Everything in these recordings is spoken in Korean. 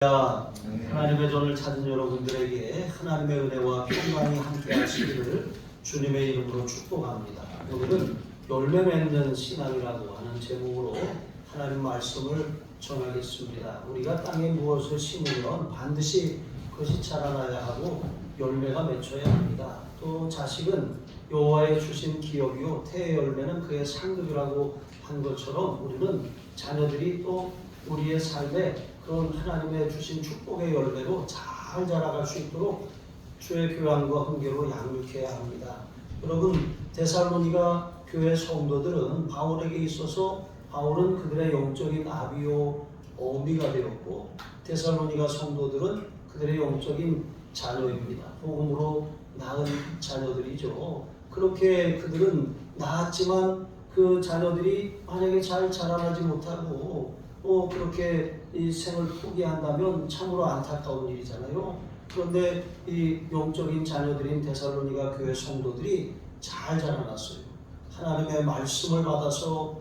하나님의 전을 찾은 여러분들에게 하나님의 은혜와 평강이 함께 하시기를 주님의 이름으로 축복합니다. 오늘은 열매 맺는 신앙이라고 하는 제목으로 하나님 말씀을 전하겠습니다. 우리가 땅에 무엇을 심으면 반드시 그것이 자라나야 하고 열매가 맺혀야 합니다. 또 자식은 여호와의 주신 기업이요 태의 열매는 그의 상급이라고 한 것처럼 우리는 자녀들이 또 우리의 삶에 그런 하나님의 주신 축복의 열매로 잘 자라갈 수 있도록 주의 교양과 훈계로 양육해야 합니다. 여러분, 데살로니가 교회 성도들은 바울에게 있어서 바울은 그들의 영적인 아비요 어미가 되었고 데살로니가 성도들은 그들의 영적인 자녀입니다. 복음으로 낳은 자녀들이죠. 그렇게 그들은 낳았지만 그 자녀들이 만약에 잘 자라나지 못하고 그렇게 이 생을 포기한다면 참으로 안타까운 일이잖아요. 그런데 이 영적인 자녀들인 데살로니가 교회 성도들이 잘 자라났어요. 하나님의 말씀을 받아서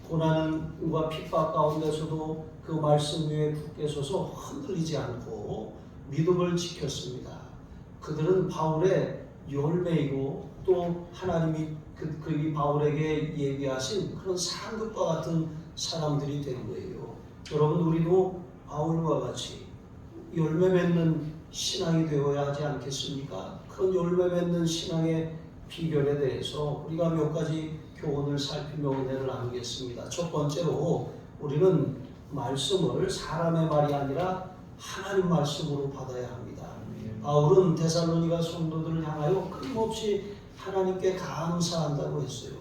고난과 핍박 가운데서도 그 말씀 위에 굳게 서서 흔들리지 않고 믿음을 지켰습니다. 그들은 바울의 열매이고 또 하나님이 그 바울에게 얘기하신 그런 상급과 같은 사람들이 된 거예요. 여러분, 우리도 바울과 같이 열매 맺는 신앙이 되어야 하지 않겠습니까? 그런 열매 맺는 신앙의 비결에 대해서 우리가 몇 가지 교훈을 살피며 은혜를 나누겠습니다. 첫 번째로 우리는 말씀을 사람의 말이 아니라 하나님 말씀으로 받아야 합니다. 바울은 데살로니가 성도들을 향하여 끊임없이 하나님께 감사한다고 했어요.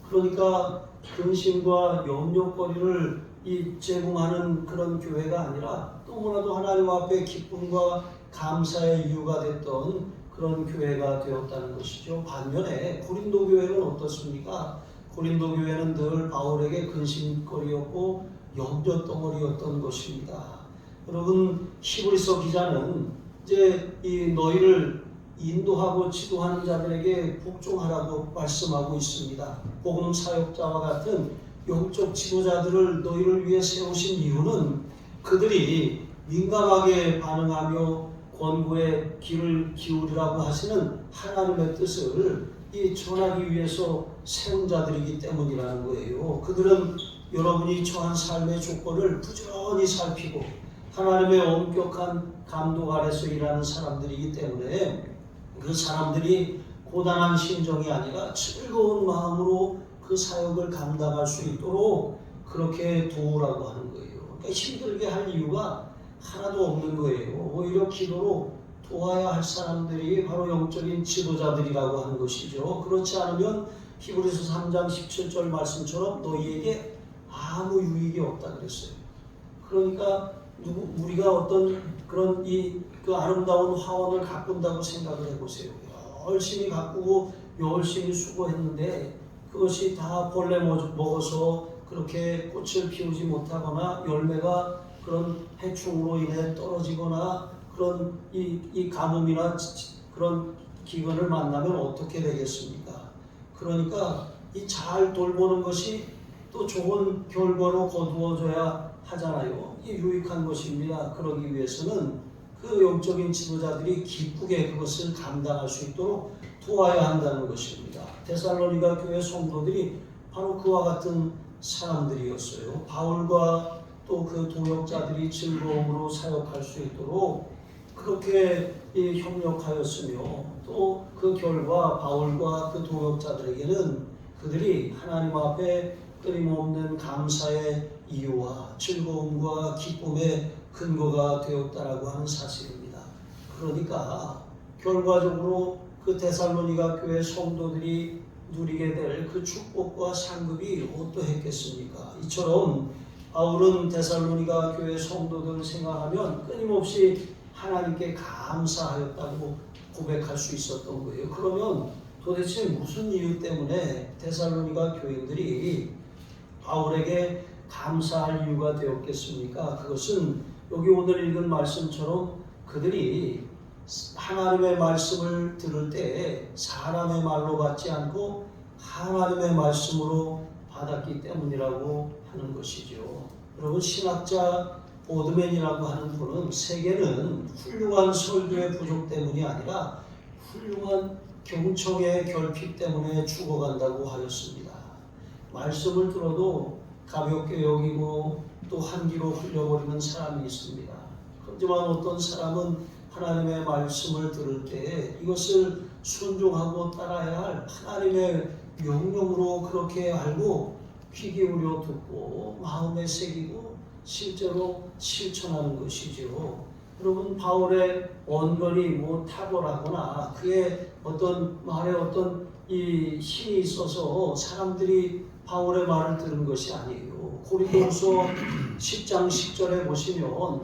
그러니까 근심과 염려거리를 제공하는 그런 교회가 아니라 너무나도 하나님 앞에 기쁨과 감사의 이유가 됐던 그런 교회가 되었다는 것이죠. 반면에 고린도 교회는 어떻습니까? 고린도 교회는 늘 바울에게 근심거리였고 염려덩어리였던 것입니다. 여러분, 히브리서 기자는 이제 너희를 인도하고 지도하는 자들에게 복종하라고 말씀하고 있습니다. 복음 사역자와 같은 영적 지도자들을 너희를 위해 세우신 이유는 그들이 민감하게 반응하며 권고의 귀를 기울이라고 하시는 하나님의 뜻을 전하기 위해서 세운 자들이기 때문이라는 거예요. 그들은 여러분이 처한 삶의 조건을 부지런히 살피고 하나님의 엄격한 감독 아래서 일하는 사람들이기 때문에 그 사람들이 고단한 심정이 아니라 즐거운 마음으로 그 사역을 감당할 수 있도록 그렇게 도우라고 하는 거예요. 그러니까 힘들게 할 이유가 하나도 없는 거예요. 오히려 기도로 도와야 할 사람들이 바로 영적인 지도자들이라고 하는 것이죠. 그렇지 않으면 히브리서 3장 17절 말씀처럼 너희에게 아무 유익이 없다 그랬어요. 그러니까 우리가 어떤 그런 그 아름다운 화원을 가꾼다고 생각을 해보세요. 열심히 가꾸고 열심히 수고했는데 그것이 다 벌레 먹어서 그렇게 꽃을 피우지 못하거나 열매가 그런 해충으로 인해 떨어지거나 그런 이 가뭄이나 그런 기근을 만나면 어떻게 되겠습니까? 그러니까 이 잘 돌보는 것이 또 좋은 결과로 거두어져야 하잖아요. 이 유익한 것입니다. 그러기 위해서는 그 영적인 지도자들이 기쁘게 그것을 감당할 수 있도록 도와야 한다는 것입니다. 데살로니가 교회 성도들이 바로 그와 같은 사람들이었어요. 바울과 또 그 동역자들이 즐거움으로 사역할 수 있도록 그렇게 협력하였으며 또 그 결과 바울과 그 동역자들에게는 그들이 하나님 앞에 끊임없는 감사의 이유와 즐거움과 기쁨의 근거가 되었다라고 하는 사실입니다. 그러니까 결과적으로 그 데살로니가 교회 성도들이 누리게 될 그 축복과 상급이 어떠했겠습니까? 이처럼 바울은 데살로니가 교회 성도들을 생각하면 끊임없이 하나님께 감사하였다고 고백할 수 있었던 거예요. 그러면 도대체 무슨 이유 때문에 데살로니가 교인들이 바울에게 감사할 이유가 되었겠습니까? 그것은 여기 오늘 읽은 말씀처럼 그들이 하나님의 말씀을 들을 때 사람의 말로 받지 않고 하나님의 말씀으로 받았기 때문이라고 하는 것이죠. 여러분, 신학자 보드맨이라고 하는 분은 세계는 훌륭한 설교의 부족 때문이 아니라 훌륭한 경청의 결핍 때문에 죽어간다고 하였습니다. 말씀을 들어도 가볍게 여기고 또 한 귀로 흘려버리는 사람이 있습니다. 하지만 어떤 사람은 하나님의 말씀을 들을 때 이것을 순종하고 따라야 할 하나님의 명령으로 그렇게 알고 귀 기울여 듣고 마음에 새기고 실제로 실천하는 것이죠. 여러분, 바울의 언변이 탁월하거나 그의 어떤 말에 어떤 이 힘이 있어서 사람들이 바울의 말을 들은 것이 아니에요. 고린도후서 10장 10절에 보시면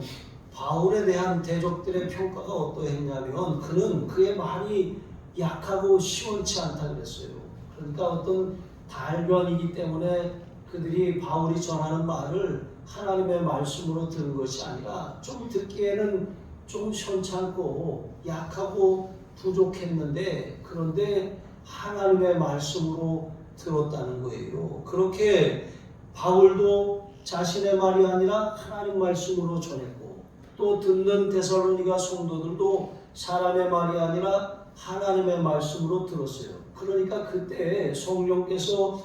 바울에 대한 대적들의 평가가 어떠했냐면 그는 그의 말이 약하고 시원치 않다 그랬어요. 그러니까 어떤 달변이기 때문에 그들이 바울이 전하는 말을 하나님의 말씀으로 들은 것이 아니라 좀 듣기에는 좀 시원찮고 약하고 부족했는데 그런데 하나님의 말씀으로 들었다는 거예요. 그렇게 바울도 자신의 말이 아니라 하나님 말씀으로 전했고 또 듣는 데살로니가 성도들도 사람의 말이 아니라 하나님의 말씀으로 들었어요. 그러니까 그때 성령께서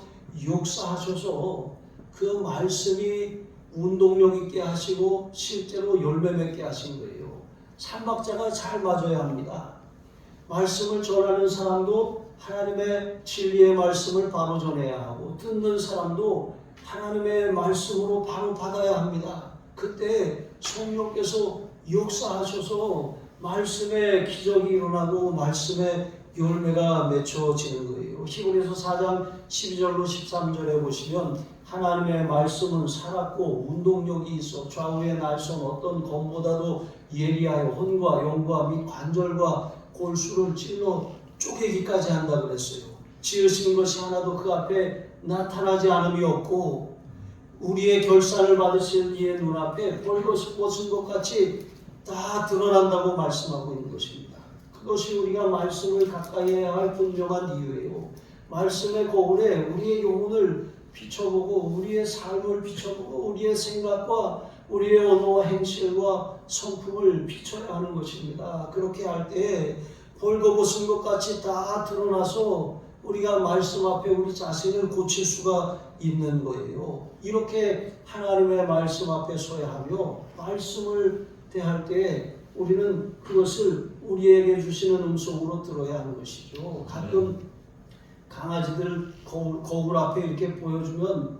역사하셔서 그 말씀이 운동력 있게 하시고 실제로 열매 맺게 하신 거예요. 삼박자가 잘 맞아야 합니다. 말씀을 전하는 사람도 하나님의 진리의 말씀을 바로 전해야 하고 듣는 사람도 하나님의 말씀으로 바로 받아야 합니다. 그때 성령께서 역사하셔서 말씀의 기적이 일어나고 말씀의 열매가 맺혀지는 거예요. 히브리서 4장 12절로 13절에 보시면 하나님의 말씀은 살았고 운동력이 있어 좌우의 날선 어떤 검보다도 예리하여 혼과 영과 및 관절과 골수를 찔러 쪼개기까지 한다 그랬어요. 지으신 것이 하나도 그 앞에 나타나지 않음이 없고 우리의 결산을 받으신 이의 눈앞에 벌거벗은 것 같이 다 드러난다고 말씀하고 있는 것입니다. 그것이 우리가 말씀을 가까이 해야 할 분명한 이유예요. 말씀의 거울에 우리의 영혼을 비춰보고 우리의 삶을 비춰보고 우리의 생각과 우리의 언어와 행실과 성품을 비춰야 하는 것입니다. 그렇게 할 때 벌거벗은 것 같이 다 드러나서 우리가 말씀 앞에 우리 자신을 고칠 수가 있는 거예요. 이렇게 하나님의 말씀 앞에 서야 하며 말씀을 대할 때 우리는 그것을 우리에게 주시는 음성으로 들어야 하는 것이죠. 가끔 강아지들 거울 앞에 이렇게 보여주면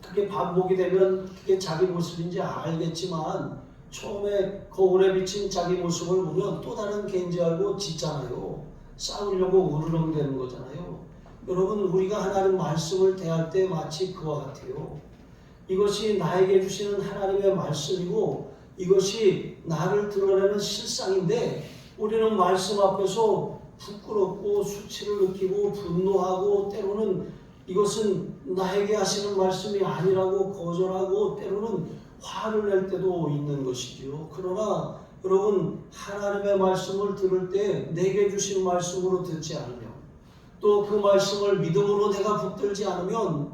그게 반복이 되면 그게 자기 모습인지 알겠지만 처음에 거울에 비친 자기 모습을 보면 또 다른 개인지 알고 짖잖아요. 싸우려고 으르렁대는 거잖아요. 여러분, 우리가 하나님 말씀을 대할 때 마치 그와 같아요. 이것이 나에게 주시는 하나님의 말씀이고 이것이 나를 드러내는 실상인데 우리는 말씀 앞에서 부끄럽고 수치를 느끼고 분노하고 때로는 이것은 나에게 하시는 말씀이 아니라고 거절하고 때로는 화를 낼 때도 있는 것이지요. 그러나 여러분, 하나님의 말씀을 들을 때 내게 주신 말씀으로 듣지 않으면 또 그 말씀을 믿음으로 내가 붙들지 않으면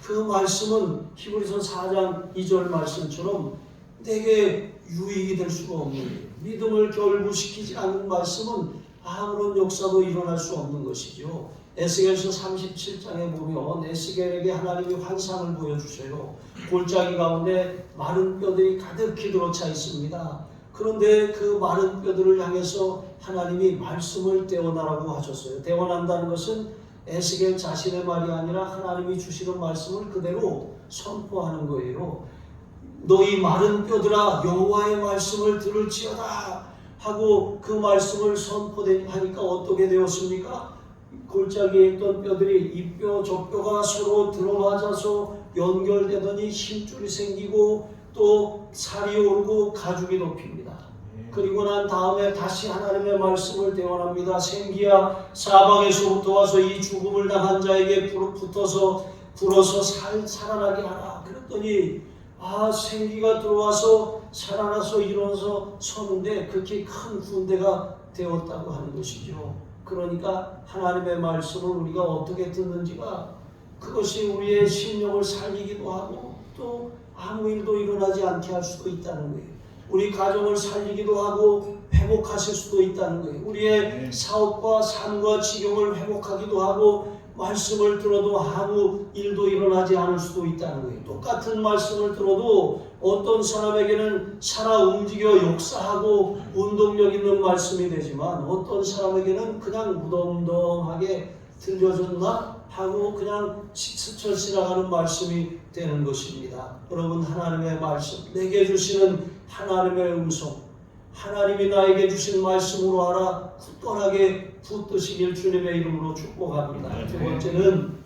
그 말씀은 히브리서 4장 2절 말씀처럼 내게 유익이 될 수가 없는 거예요. 믿음을 결부시키지 않는 말씀은 아무런 역사도 일어날 수 없는 것이죠. 에스겔서 37장에 보면 에스겔에게 하나님이 환상을 보여주셔요. 골짜기 가운데 마른 뼈들이 가득히 들어차 있습니다. 그런데 그 마른 뼈들을 향해서 하나님이 말씀을 떼어나라고 하셨어요. 떼어난다는 것은 에스겔 자신의 말이 아니라 하나님이 주시는 말씀을 그대로 선포하는 거예요. 너희 마른 뼈들아 여호와의 말씀을 들을지어다 하고 그 말씀을 선포하니까 어떻게 되었습니까? 골짜기에 있던 뼈들이 이 뼈 저 뼈가 서로 들어맞아서 연결되더니 힘줄이 생기고 또 살이 오르고 가죽이 덮입니다. 그리고 난 다음에 다시 하나님의 말씀을 대원합니다. 생기야 사방에서부터 와서 이 죽음을 당한 자에게 불어서 살아나게 하라. 그랬더니 생기가 들어와서 살아나서 일어나서 서는데 그렇게 큰 군대가 되었다고 하는 것이죠. 그러니까 하나님의 말씀을 우리가 어떻게 듣는지가 그것이 우리의 심령을 살리기도 하고 또 아무 일도 일어나지 않게 할 수도 있다는 거예요. 우리 가정을 살리기도 하고 회복하실 수도 있다는 거예요. 우리의 사업과 삶과 지경을 회복하기도 하고 말씀을 들어도 아무 일도 일어나지 않을 수도 있다는 거예요. 똑같은 말씀을 들어도 어떤 사람에게는 살아 움직여 역사하고 운동력 있는 말씀이 되지만 어떤 사람에게는 그냥 무덤덤하게 들려졌나 하고 그냥 스쳐 지나가는 말씀이 되는 것입니다. 여러분, 하나님의 말씀, 내게 주시는 하나님의 음성, 하나님이 나에게 주신 말씀으로 알아 굳건하게 붙드시길 주님의 이름으로 축복합니다. 두 번째는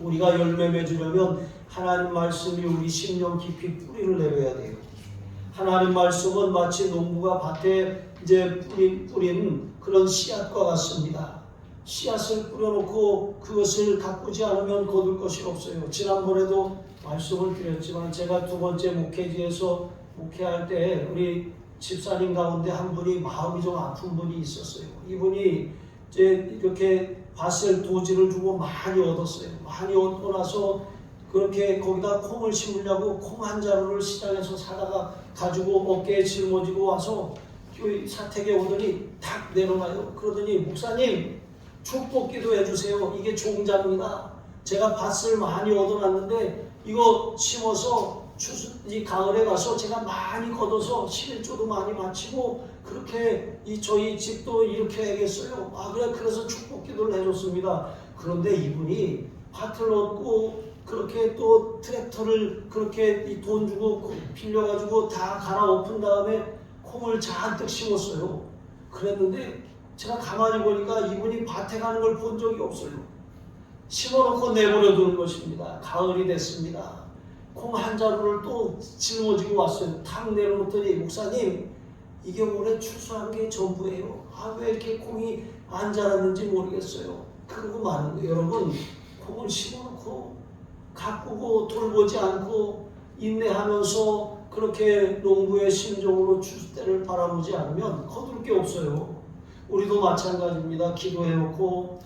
우리가 열매 맺으려면 하나님 말씀이 우리 심령 깊이 뿌리를 내려야 돼요. 하나님 말씀은 마치 농부가 밭에 이제 뿌린 그런 씨앗과 같습니다. 씨앗을 뿌려놓고 그것을 가꾸지 않으면 거둘 것이 없어요. 지난번에도 말씀을 드렸지만 제가 두 번째 목회지에서 목회할 때 우리 집사님 가운데 한 분이 마음이 좀 아픈 분이 있었어요. 이분이 이제 이렇게 밭을 도지를 주고 많이 얻었어요. 많이 얻고 나서 그렇게 거기다 콩을 심으려고 콩 한 자루를 시장에서 사다가 가지고 어깨에 짊어지고 와서 교회 사택에 오더니 탁 내려놔요. 그러더니 목사님 축복 기도해 주세요. 이게 종자입니다. 제가 밭을 많이 얻어놨는데 이거 심어서 이 가을에 가서 제가 많이 걷어서 11조도 많이 마치고 그렇게 저희 집도 이렇게 해야겠어요. 그래서 축복 기도를 해줬습니다. 그런데 이분이 밭을 얻고 그렇게 또 트랙터를 그렇게 돈 주고 빌려가지고 다 갈아엎은 다음에 콩을 잔뜩 심었어요. 그랬는데 제가 가만히 보니까 이분이 밭에 가는 걸 본 적이 없어요. 심어놓고 내버려 두는 것입니다. 가을이 됐습니다. 콩 한 자루를 또 짊어지고 왔어요. 탁 내려놓더니 목사님 이게 올해 추수한 게 전부예요. 왜 이렇게 콩이 안 자랐는지 모르겠어요. 그러고 마는 거예요. 여러분, 콩을 심어놓고 가꾸고 돌보지 않고 인내하면서 그렇게 농부의 심정으로 추수 때를 바라보지 않으면 거둘 게 없어요. 우리도 마찬가지입니다. 기도해놓고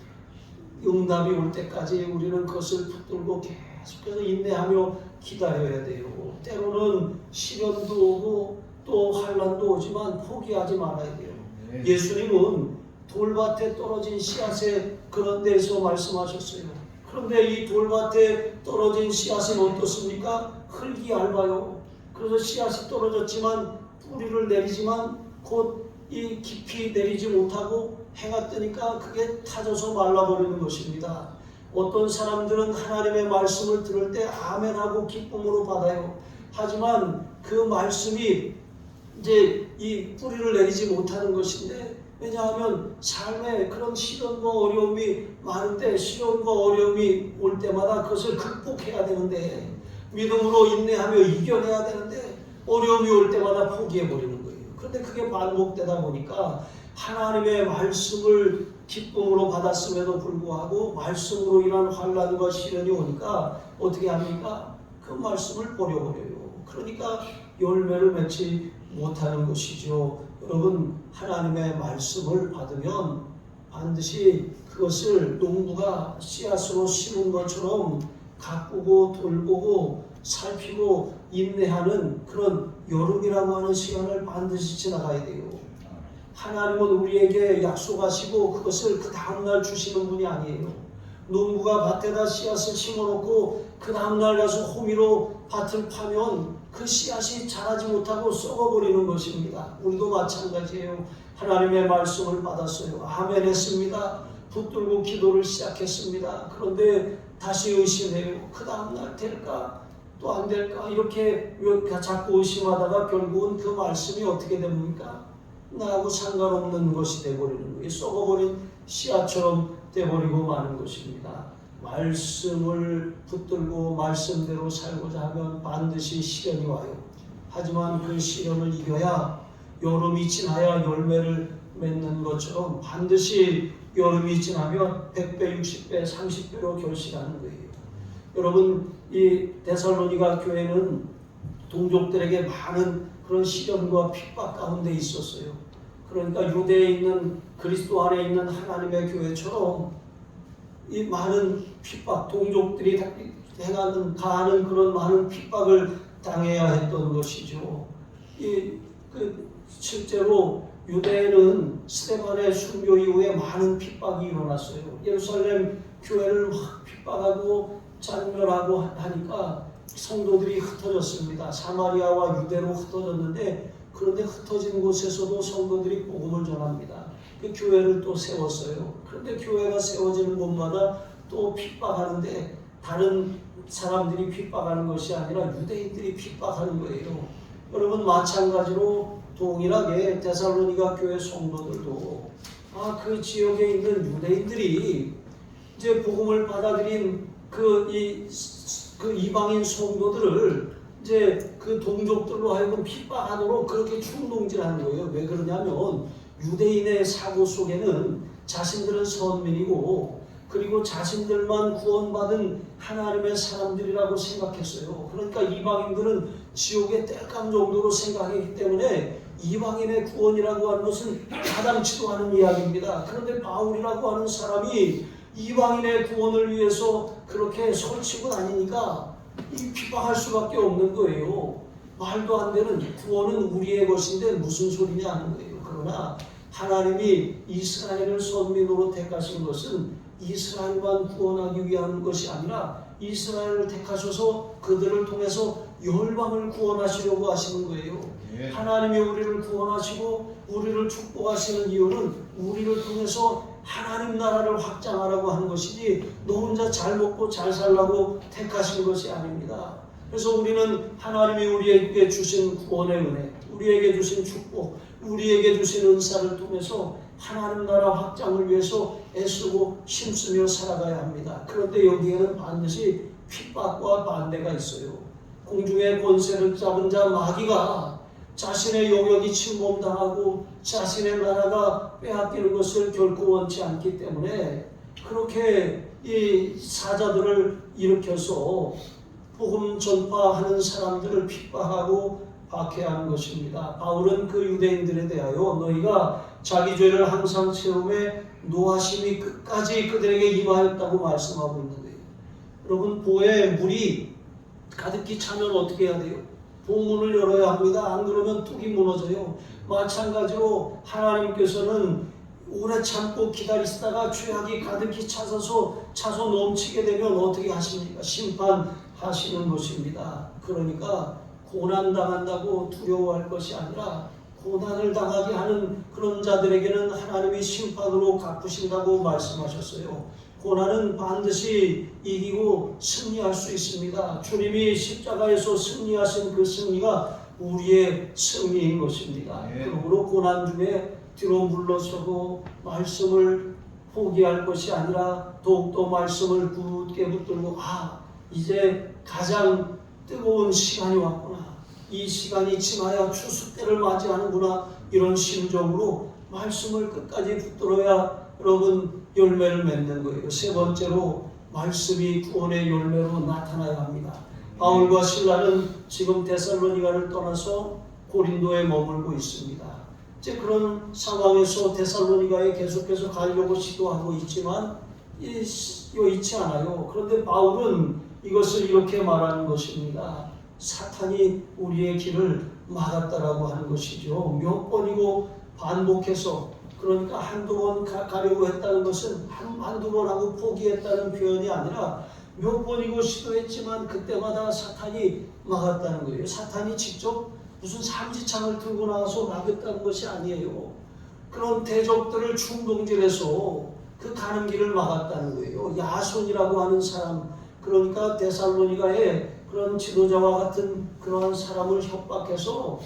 응답이 올 때까지 우리는 그것을 붙들고 계속해서 인내하며 기다려야 돼요. 때로는 시련도 오고 또 환난도 오지만 포기하지 말아야 돼요. 예수님은 돌밭에 떨어진 씨앗에 그런 데서 말씀하셨어요. 그런데 이 돌밭에 떨어진 씨앗은 어떻습니까? 흙이 얇아요. 그래서 씨앗이 떨어졌지만 뿌리를 내리지만 곧 이 깊이 내리지 못하고 해가 뜨니까 그게 타져서 말라버리는 것입니다. 어떤 사람들은 하나님의 말씀을 들을 때 아멘하고 기쁨으로 받아요. 하지만 그 말씀이 이제 이 뿌리를 내리지 못하는 것인데, 왜냐하면 삶에 그런 시련과 어려움이 많은데 시련과 어려움이 올 때마다 그것을 극복해야 되는데, 믿음으로 인내하며 이겨내야 되는데 어려움이 올 때마다 포기해버리는 거예요. 그런데 그게 반복되다 보니까 하나님의 말씀을 기쁨으로 받았음에도 불구하고 말씀으로 인한 환난과 시련이 오니까 어떻게 합니까? 그 말씀을 버려버려요. 그러니까 열매를 맺지 못하는 것이죠. 여러분, 하나님의 말씀을 받으면 반드시 그것을 농부가 씨앗으로 심은 것처럼 가꾸고 돌보고 살피고 인내하는 그런 여름이라고 하는 시간을 반드시 지나가야 돼요. 하나님은 우리에게 약속하시고 그것을 그 다음날 주시는 분이 아니에요. 농부가 밭에다 씨앗을 심어놓고 그 다음날 가서 호미로 밭을 파면 그 씨앗이 자라지 못하고 썩어버리는 것입니다. 우리도 마찬가지예요. 하나님의 말씀을 받았어요. 아멘 했습니다. 붙들고 기도를 시작했습니다. 그런데 다시 의심해요. 그 다음날 될까? 또 안 될까? 이렇게 자꾸 의심하다가 결국은 그 말씀이 어떻게 됩니까? 나하고 상관없는 것이 되어버리는 거예요. 썩어버린 씨앗처럼 되어버리고 마는 것입니다. 말씀을 붙들고 말씀대로 살고자 하면 반드시 시련이 와요. 하지만 그 시련을 이겨야 여름이 지나야 열매를 맺는 것처럼 반드시 여름이 지나면 100배, 60배, 30배로 결실하는 거예요. 여러분, 이 데살로니가 교회는 동족들에게 많은 그런 시련과 핍박 가운데 있었어요. 그러니까 유대에 있는 그리스도 안에 있는 하나님의 교회처럼 이 많은 핍박, 동족들이 가하는 그런 많은 핍박을 당해야 했던 것이죠. 실제로 유대인은 스데반의 순교 이후에 많은 핍박이 일어났어요. 예루살렘 교회를 막 핍박하고 잔멸하고 하니까 성도들이 흩어졌습니다. 사마리아와 유대로 흩어졌는데, 그런데 흩어진 곳에서도 성도들이 복음을 전합니다. 그 교회를 또 세웠어요. 그런데 교회가 세워지는 곳마다 또 핍박하는데, 다른 사람들이 핍박하는 것이 아니라 유대인들이 핍박하는 거예요. 여러분, 마찬가지로 동일하게 데살로니가 교회 성도들도 그 지역에 있는 유대인들이 이제 복음을 받아들인 그 이방인 성도들을 이제 그 동족들로 하여금 핍박하도록 그렇게 충동질하는 거예요. 왜 그러냐면 유대인의 사고 속에는 자신들은 선민이고, 그리고 자신들만 구원받은 하나님의 사람들이라고 생각했어요. 그러니까 이방인들은 지옥의 땔감 정도로 생각했기 때문에 이방인의 구원이라고 하는 것은 마땅치도 않은 이야기입니다. 그런데 바울이라고 하는 사람이 이방인의 구원을 위해서 그렇게 설치고 다니니까 핍박할 수밖에 없는 거예요. 말도 안 되는, 구원은 우리의 것인데 무슨 소리냐 하는 거예요. 그러나 하나님이 이스라엘을 선민으로 택하신 것은 이스라엘만 구원하기 위한 것이 아니라 이스라엘을 택하셔서 그들을 통해서 열방을 구원하시려고 하시는 거예요. 하나님이 우리를 구원하시고 우리를 축복하시는 이유는 우리를 통해서 하나님 나라를 확장하라고 하는 것이지 너 혼자 잘 먹고 잘 살라고 택하신 것이 아닙니다. 그래서 우리는 하나님이 우리에게 주신 구원의 은혜, 우리에게 주신 축복, 우리에게 주신 은사를 통해서 하나님 나라 확장을 위해서 애쓰고 힘쓰며 살아가야 합니다. 그런데 여기에는 반드시 핍박과 반대가 있어요. 공중의 권세를 잡은 자 마귀가 자신의 영역이 침범당하고 자신의 나라가 빼앗기는 것을 결코 원치 않기 때문에 그렇게 이 사자들을 일으켜서 복음 전파하는 사람들을 핍박하고 박해하는 것입니다. 바울은 그 유대인들에 대하여 너희가 자기 죄를 항상 채움에 노하심이 끝까지 그들에게 임하였다고 말씀하고 있는 거예요. 여러분, 보에 물이 가득히 차면 어떻게 해야 돼요? 보문을 열어야 합니다. 안 그러면 뚝이 무너져요. 마찬가지로 하나님께서는 오래 참고 기다리시다가 죄악이 가득히 차서 넘치게 되면 어떻게 하십니까? 심판하시는 것입니다. 그러니까 고난당한다고 두려워할 것이 아니라 고난을 당하게 하는 그런 자들에게는 하나님이 심판으로 갚으신다고 말씀하셨어요. 고난은 반드시 이기고 승리할 수 있습니다. 주님이 십자가에서 승리하신 그 승리가 우리의 승리인 것입니다. 그러므로 고난 중에 뒤로 물러서고 말씀을 포기할 것이 아니라 더욱더 말씀을 굳게 붙들고 이제 가장 뜨거운 시간이 왔구나. 이 시간이 지나야 추수 때를 맞이하는구나. 이런 심정으로 말씀을 끝까지 붙들어야 여러분 열매를 맺는 거예요. 세 번째로 말씀이 구원의 열매로 나타나야 합니다. 바울과 실라는 지금 데살로니가를 떠나서 고린도에 머물고 있습니다. 이제 그런 상황에서 데살로니가에 계속해서 가려고 시도하고 있지만 있지 않아요. 그런데 바울은 이것을 이렇게 말하는 것입니다. 사탄이 우리의 길을 막았다라고 하는 것이죠. 몇 번이고 반복해서, 그러니까 한두 번 가려고 했다는 것은 한두 번 하고 포기했다는 표현이 아니라 몇 번이고 시도했지만 그때마다 사탄이 막았다는 거예요. 사탄이 직접 무슨 삼지창을 들고 나와서 막았다는 것이 아니에요. 그런 대적들을 충동질해서 그 가는 길을 막았다는 거예요. 야손이라고 하는 사람, 그러니까 데살로니가의 그런 지도자와 같은 그러한 사람을 협박해서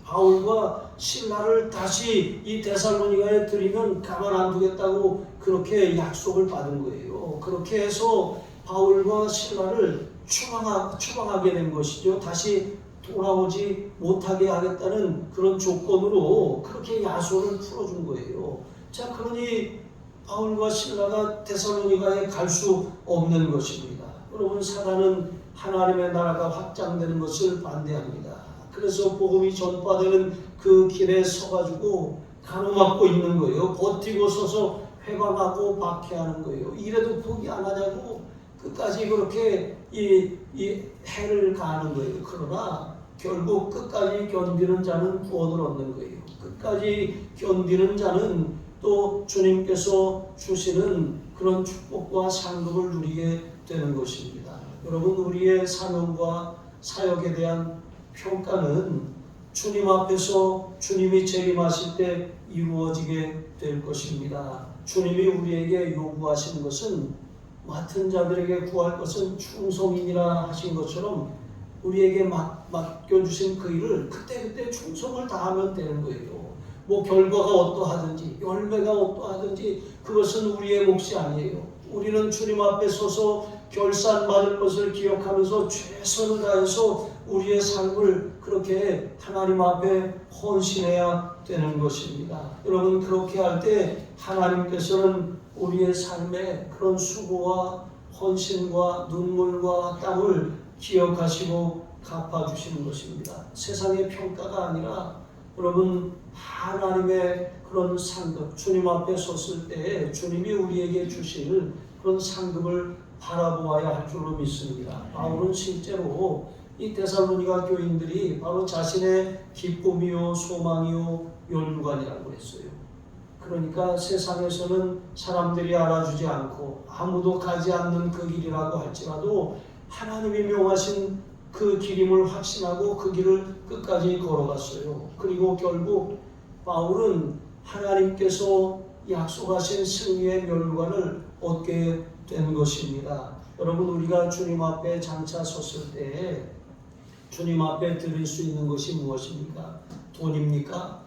바울과 실라를 다시 이 데살로니가에 들이면 가만 안 두겠다고 그렇게 약속을 받은 거예요. 그렇게 해서 바울과 실라를 추방하게 된 것이죠. 다시 돌아오지 못하게 하겠다는 그런 조건으로 그렇게 야소를 풀어준 거예요. 자, 그러니 바울과 실라가 데살로니가에 갈 수 없는 것입니다. 여러분, 사단은 하나님의 나라가 확장되는 것을 반대합니다. 그래서 복음이 전파되는 그 길에 서가지고 가로막고 있는 거예요. 버티고 서서 회방하고 박해하는 거예요. 이래도 포기 안 하냐고 끝까지 그렇게 이 해를 가는 거예요. 그러나 결국 끝까지 견디는 자는 구원을 얻는 거예요. 끝까지 견디는 자는 또 주님께서 주시는 그런 축복과 상급을 누리게 되는 것입니다. 여러분, 우리의 사명과 사역에 대한 평가는 주님 앞에서 주님이 재림하실 때 이루어지게 될 것입니다. 주님이 우리에게 요구하시는 것은 맡은 자들에게 구할 것은 충성이니라 하신 것처럼 우리에게 맡겨주신 그 일을 그때그때 충성을 다하면 되는 거예요. 뭐 결과가 어떠하든지 열매가 어떠하든지 그것은 우리의 몫이 아니에요. 우리는 주님 앞에 서서 결산받을 것을 기억하면서 최선을 다해서 우리의 삶을 그렇게 하나님 앞에 헌신해야 되는 것입니다. 여러분, 그렇게 할 때 하나님께서는 우리의 삶에 그런 수고와 헌신과 눈물과 땀을 기억하시고 갚아주시는 것입니다. 세상의 평가가 아니라 여러분, 하나님의 그런 상급, 주님 앞에 섰을 때 주님이 우리에게 주실 그런 상급을 바라보아야 할 줄로 믿습니다. 바울은 실제로 이 데살로니가 교인들이 바로 자신의 기쁨이요 소망이요 연루관이라고 했어요. 그러니까 세상에서는 사람들이 알아주지 않고 아무도 가지 않는 그 길이라고 할지라도 하나님이 명하신 그 길임을 확신하고 그 길을 끝까지 걸어갔어요. 그리고 결국 바울은 하나님께서 약속하신 승리의 멸관을 얻게 된 것입니다. 여러분, 우리가 주님 앞에 장차 섰을 때 주님 앞에 드릴 수 있는 것이 무엇입니까? 돈입니까?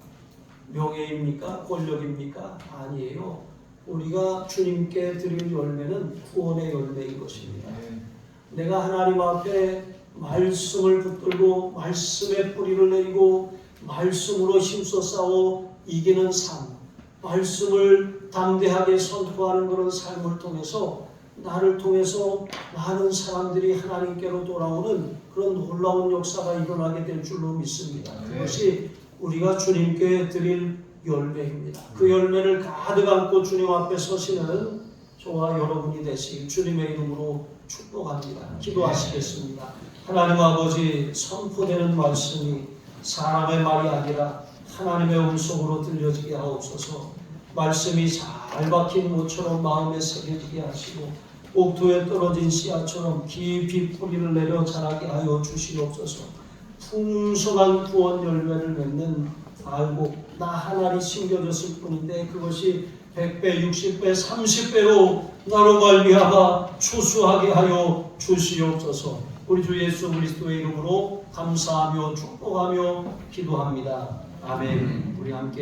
명예입니까? 권력입니까? 아니에요. 우리가 주님께 드릴 열매는 구원의 열매인 것입니다. 내가 하나님 앞에 말씀을 붙들고 말씀의 뿌리를 내리고 말씀으로 힘써 싸워 이기는 삶, 말씀을 담대하게 선포하는 그런 삶을 통해서 나를 통해서 많은 사람들이 하나님께로 돌아오는 그런 놀라운 역사가 일어나게 될 줄로 믿습니다. 그것이 우리가 주님께 드릴 열매입니다. 그 열매를 가득 안고 주님 앞에 서시는 저와 여러분이 되시길 주님의 이름으로 축복합니다. 기도하시겠습니다. 하나님 아버지, 선포되는 말씀이 사람의 말이 아니라 하나님의 음성으로 들려지게 하옵소서. 말씀이 잘 박힌 모처럼 마음에 새겨지게 하시고 옥토에 떨어진 씨앗처럼 깊이 뿌리를 내려 자라게 하여 주시옵소서. 풍성한 구원 열매를 맺는 알곡, 나 하나리 심겨졌을 뿐인데 그것이 100배, 60배, 30배로 나로 말미암아 추수하게 하여 주시옵소서. 우리 주 예수 그리스도의 이름으로 감사하며 축복하며 기도합니다. 아멘. 우리 함께